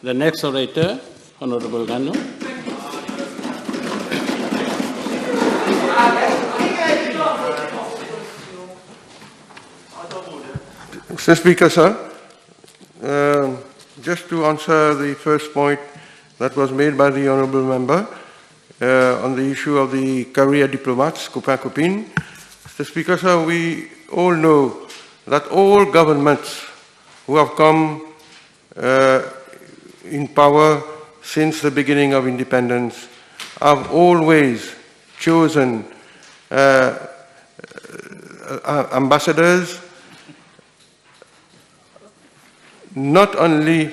the next orator, Honorable Ganoo. Mr. Speaker, sir, just to answer the first point that was made by the Honourable Member on the issue of the career diplomats, copain-copine. Mr. Speaker, sir, we all know that all governments who have come in power since the beginning of independence have always chosen ambassadors not only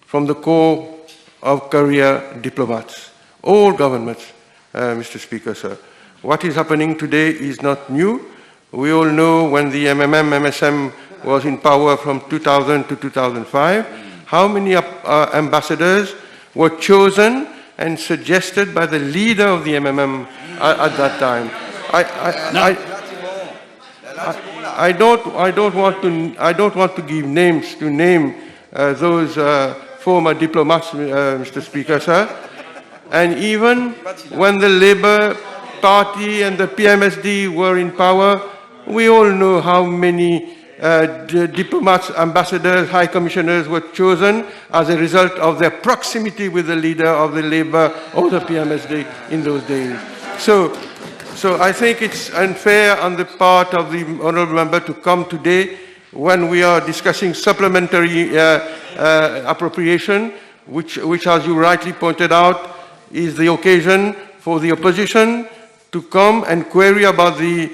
from the core of career diplomats. All governments, Mr. Speaker, sir. What is happening today is not new. We all know when the MSM was in power from 2000 to 2005, how many ambassadors were chosen and suggested by the leader of the MMM at that time. I don't want to give names to name those former diplomats, Mr. Speaker, sir. And even when the Labour Party and the PMSD were in power, we all know how many diplomats, ambassadors, high commissioners were chosen as a result of their proximity with the leader of the Labour or the PMSD in those days. So I think it's unfair on the part of the Honourable Member to come today when we are discussing supplementary appropriation, which, as you rightly pointed out, is the occasion for the opposition to come and query about the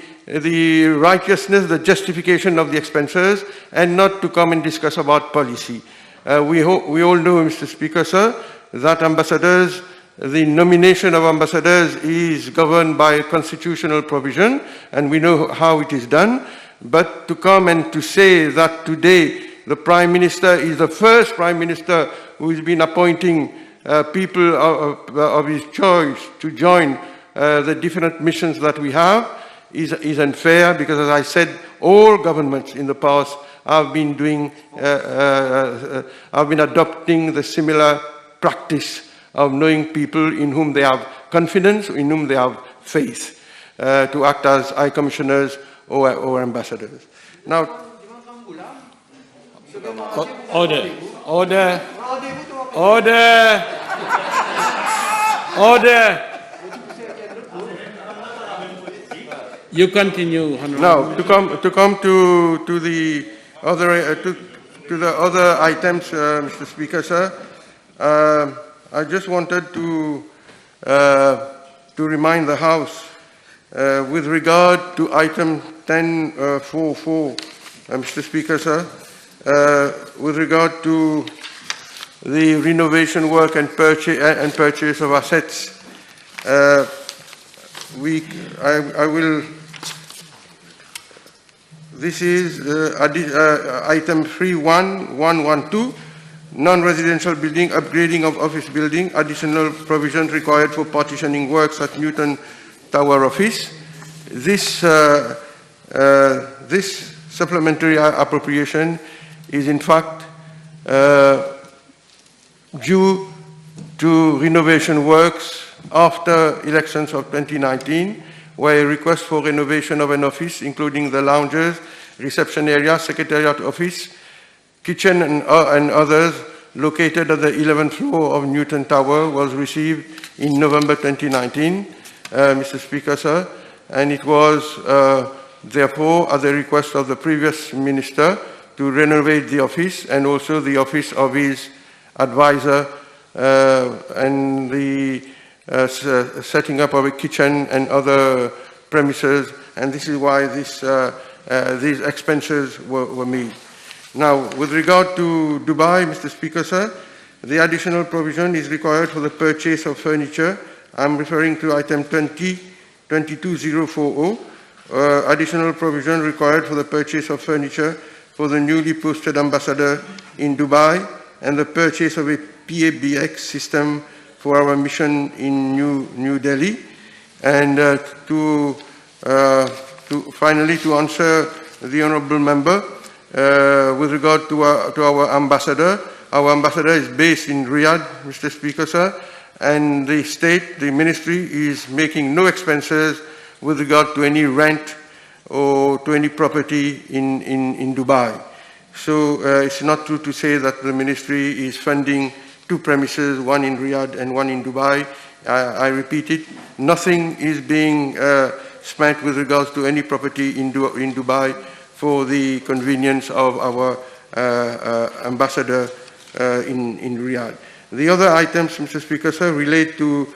righteousness, the justification of the expenses, and not to come and discuss about policy. We all know, Mr. Speaker, sir, that ambassadors, the nomination of ambassadors is governed by constitutional provision, and we know how it is done. But to come and to say that today the Prime Minister is the first Prime Minister who has been appointing people of his choice to join the different missions that we have is unfair, because, as I said, all governments in the past have been adopting the similar practice of knowing people in whom they have confidence, in whom they have faith, to act as high commissioners or ambassadors. Now, order. You continue, Honorable. Now, to come to the other to the other items, Mr. Speaker, sir. I just wanted to remind the House with regard to item 10.4.4, Mr. Speaker, sir, with regard to the renovation work and purchase of assets. I will. This is item 3.1.1.12. Non-residential building, upgrading of office building, additional provisions required for partitioning works at Newton Tower Office. This supplementary appropriation is in fact due to renovation works after elections of 2019, where a request for renovation of an office, including the lounges, reception area, secretariat office, kitchen and others located at the 11th floor of Newton Tower was received in November 2019, Mr. Speaker, sir, and it was therefore at the request of the previous minister to renovate the office and also the office of his advisor and the setting up of a kitchen and other premises, and this is why these expenses were made. Now, with regard to Dubai, Mr. Speaker, sir, the additional provision is required for the purchase of furniture. I'm referring to item 22040, additional provision required for the purchase of furniture for the newly posted ambassador in Dubai and the purchase of a PABX system for our mission in New Delhi. And finally, to answer the Honourable Member, with regard to our ambassador, Our ambassador is based in Riyadh, Mr. Speaker, sir, and the state, the ministry, is making no expenses with regard to any rent or to any property in Dubai. So it's not true to say that the ministry is funding two premises, one in Riyadh and one in Dubai. I repeat it, nothing is being spent with regards to any property in Dubai for the convenience of our ambassador in Riyadh. The other items, Mr. Speaker, sir, relate to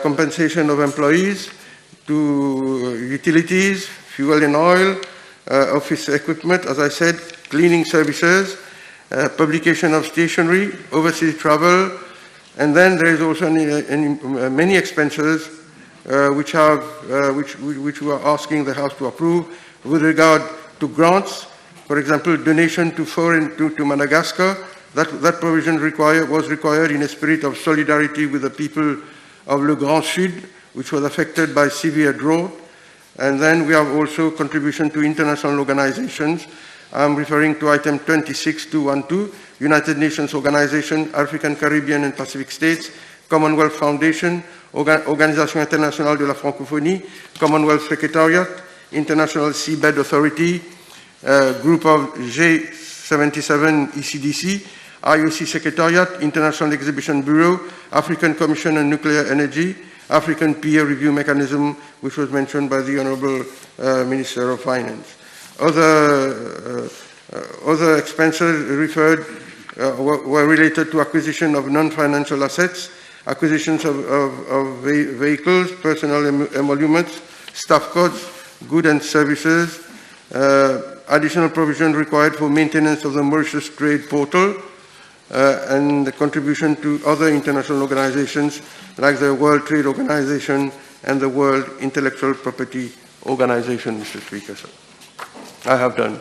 compensation of employees, to utilities, fuel and oil, office equipment, as I said, cleaning services, publication of stationery, overseas travel, and then there is also many expenses which we are asking the House to approve with regard to grants. For example, donation to Madagascar. That provision was required in a spirit of solidarity with the people of Le Grand Sud, which was affected by severe drought. And then we have also contribution to international organizations. I'm referring to item 26212, United Nations Organization, African, Caribbean and Pacific States, Commonwealth Foundation, Organisation Internationale de la Francophonie, Commonwealth Secretariat, International Seabed Authority, group of G77 ECDC, IOC Secretariat, International Exhibition Bureau, African Commission on Nuclear Energy, African Peer Review Mechanism, which was mentioned by the Honorable Minister of Finance. Other expenses referred were related to acquisition of non-financial assets, acquisitions of vehicles, personal emoluments, staff costs, goods and services, additional provision required for maintenance of the Mauritius Trade Portal, and the contribution to other international organizations like the World Trade Organization and the World Intellectual Property Organization, Mr. Speaker. Sir. I have done.